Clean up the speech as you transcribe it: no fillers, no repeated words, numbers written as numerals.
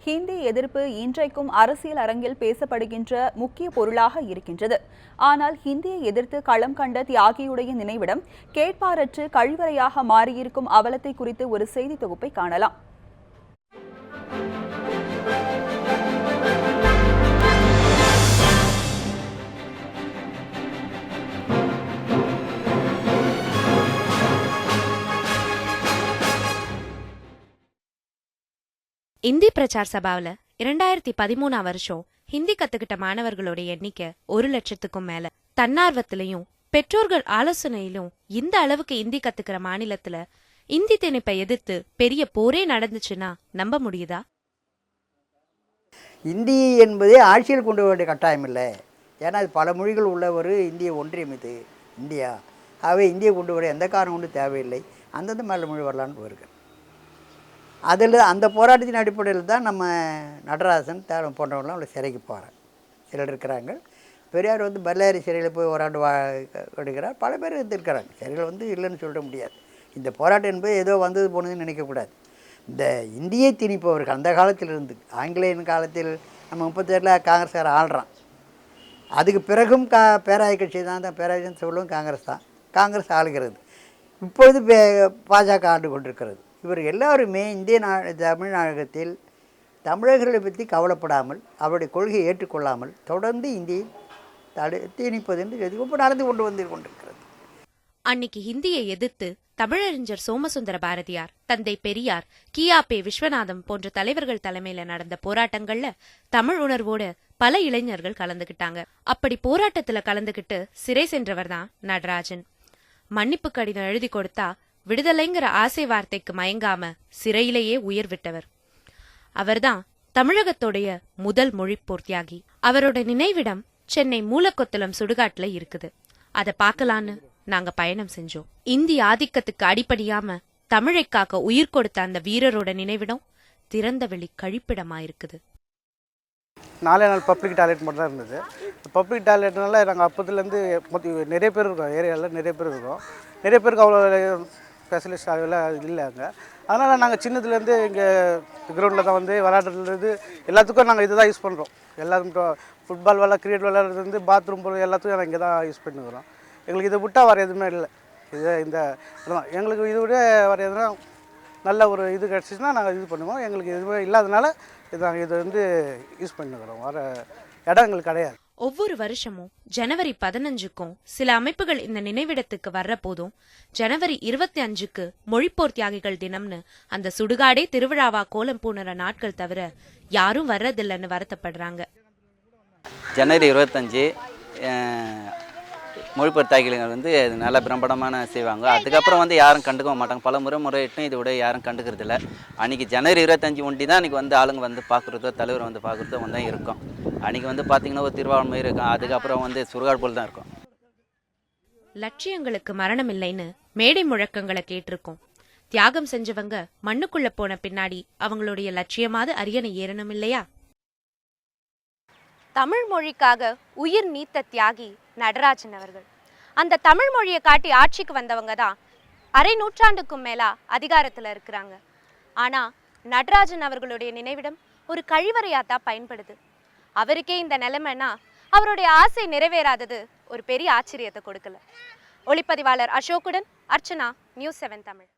ஹிந்தி எதிர்ப்பு இன்றைக்கும் அரசியல் அரங்கில் பேசப்படுகின்ற முக்கிய பொருளாக இருக்கின்றது. ஆனால் ஹிந்தியை எதிர்த்து களம் கண்ட தியாகியுடைய நினைவிடம் கேட்பாரற்று கழிவறையாக மாறியிருக்கும் அவலத்தை குறித்து ஒரு செய்தி தொகுப்பை காணலாம். இந்தி பிரச்சார் சபாவில் 2013 வருஷம் ஹிந்தி கத்துக்கிட்ட மாணவர்களோட எண்ணிக்கை 1,00,000க்கும் மேல. தன்னார்வத்திலையும் பெற்றோர்கள் ஆலோசனையிலும் இந்த அளவுக்கு இந்தி கத்துக்கிற மாநிலத்துல இந்தி திணிப்பை எதிர்த்து பெரிய போரே நடந்துச்சுன்னா நம்ப முடியுதா? இந்தி என்பதே ஆட்சியில் கொண்டு வேண்டிய கட்டாயம் இல்லை. ஏன்னா அது பல மொழிகள் உள்ள ஒரு இந்திய ஒன்றியம் இது இந்தியா. ஆகவே இந்தியை கொண்டு வர எந்த காரணம் ஒன்றும் தேவையில்லை. அந்தந்த மேல மொழி வரலான்னு வருகிறது. அதில் அந்த போராட்டத்தின் அடிப்படையில் தான் நம்ம நடராசன் போன்றவங்களாம் அவளை சிறைக்கு போகிறாங்க. சிலர் இருக்கிறாங்க. பெரியார் பல்லாரி சிறையில் போய் ஓராண்டு எடுக்கிறார். பல பேர் இருக்கிறாங்க. சிறையில் இல்லைன்னு சொல்ல முடியாது. இந்த போராட்டம் என்பது ஏதோ வந்தது போனதுன்னு நினைக்கக்கூடாது. இந்த இந்தியை திணிப்பவர்கள் அந்த காலத்தில் இருந்து ஆங்கிலேயன் காலத்தில் நம்ம 37 காங்கிரஸார் ஆள்றான். அதுக்கு பிறகும் பேராய கட்சி தான் பேராயன்னு சொல்லுவோம். காங்கிரஸ் தான். காங்கிரஸ் ஆளுகிறது. இப்பொழுது பாஜக ஆண்டு கொண்டிருக்கிறது. இவர் எல்லாருமே இந்திய தமிழ்நாடகத்தில் தமிழர்களை பற்றி கவலைப்படாமல் அவருடைய கொள்கையை ஏற்றுக்கொள்ளாமல் தொடர்ந்து இந்தியை திணிப்பது என்று இப்போ நடந்து கொண்டிருக்கிறது. அன்னைக்கு ஹிந்தியை எதிர்த்து தமிழறிஞர் சோமசுந்தர பாரதியார், தந்தை பெரியார், கியாபே விஸ்வநாதம் போன்ற தலைவர்கள் தலைமையில நடந்த போராட்டங்கள்ல தமிழ் உணர்வோட பல இளைஞர்கள் கலந்துகிட்டாங்க. அப்படி போராட்டத்துல கலந்துகிட்டு சிறை சென்றவர் தான் நடராஜன். மன்னிப்பு கடிதம் எழுதி கொடுத்தா விடுதலைங்கிற ஆசை வார்த்தைக்கு மயங்காம சிறையிலேயே உயிர் விட்டவர். அவர்தான் தமிழகத்தோடைய முதல் மொழிப்போர் தியாகி. அவரோட நினைவிடம் சென்னை மூலக்கொத்தளம் சுடுகாட்டுல இருக்குது. அதை பார்க்கலான்னு நாங்க பயணம் செஞ்சோம். இந்தி ஆதிக்கத்துக்கு அடிப்படையாம தமிழை காக்க உயிர் கொடுத்த அந்த வீரரோட நினைவிடம் திறந்தவெளி கழிப்பிடமா இருக்குது. 4 நாள் பப்ளிக் டாய்லெட் மட்டும் தான் இருந்தது. பப்ளிக் டாய்லெட்னால நாங்கள் அப்போதுலேருந்து நிறைய பேர் இருக்கோம். ஏரியாவில் நிறைய பேர் இருக்கோம். நிறைய பேருக்கு அவ்வளோ ஸ்பெஷலிஸ்ட் அதெல்லாம் இல்லை அங்கே. அதனால் நாங்கள் சின்னதுலேருந்து இங்கே கிரவுண்டில் தான் விளையாடுறது எல்லாத்துக்கும் நாங்கள் இது தான் யூஸ் பண்ணுறோம். எல்லாத்துக்கும் ஃபுட்பால் கிரிக்கெட் விளையாடுறது பாத்ரூம் போகிறது எல்லாத்துக்கும் நாங்கள் இங்கே தான் யூஸ் பண்ணிக்கிறோம். எங்களுக்கு இதை விட்டால் வேறு எதுவுமே இல்லை. இந்த எங்களுக்கு இது விட வேறு எதுனா நல்ல ஒரு இது கிடச்சிச்சின்னா நாங்கள் இது பண்ணுவோம். எங்களுக்கு எதுவுமே இல்லாதனால இது யூஸ் பண்ணிக்கிறோம். வேறு இடம் எங்களுக்கு கிடையாது. ஒவ்வொரு வருஷமும் ஜனவரி 15க்கும் சில அமைப்புகள் இந்த நினைவிடத்துக்கு வர்ற போதும் ஜனவரி 25க்கு மொழிப்போர் தியாகிகள் தினம்னு அந்த சுடுகாடே திருவிழாவா கோலம் பூணுற நாட்கள் தவிர யாரும் வர்றதில்லைன்னு வருத்தப்படுறாங்க. ஜனவரி 25 மொழிப்போர் தியாகிகள் நல்லா பிரம்மாண்டமான செய்வாங்க. அதுக்கப்புறம் யாரும் கண்டுக்க மாட்டாங்க. பல முறையிட்டும் இதை விட யாரும் கண்டுக்கிறதில்ல. அன்றைக்கி ஜனவரி 25 ஒண்டி தான் அன்றைக்கி ஆளுங்க பார்க்குறதோ தலைவர் பார்க்குறதோ தான் இருக்கும். அன்றைக்கி பார்த்தீங்கன்னா ஒரு திருவாரூர் இருக்கும். அதுக்கப்புறம் சுடுகாடு போல் தான் இருக்கும். லட்சியங்களுக்கு மரணம் இல்லைன்னு மேடை முழக்கங்களை கேட்டிருக்கோம். தியாகம் செஞ்சவங்க மண்ணுக்குள்ள போன பின்னாடி அவங்களுடைய லட்சியமாவது அரியணை ஏறணும் இல்லையா? தமிழ் மொழிக்காக உயிர் நீத்த தியாகி நடராஜன் அவர்கள். அந்த தமிழ் மொழியை காட்டி ஆட்சிக்கு வந்தவங்க தான் அரை நூற்றாண்டுக்கும் மேலா அதிகாரத்துல இருக்கிறாங்க. ஆனா நடராஜன் அவர்களுடைய நினைவிடம் ஒரு கழிவறையாத்தான் பயன்படுது. அவருக்கே இந்த நிலைமைன்னா அவருடைய ஆசை நிறைவேறாதது ஒரு பெரிய ஆச்சரியத்தை கொடுக்கல. ஒளிப்பதிவாளர் அசோக்குடன் அர்ச்சனா, நியூஸ் 7 தமிழ்.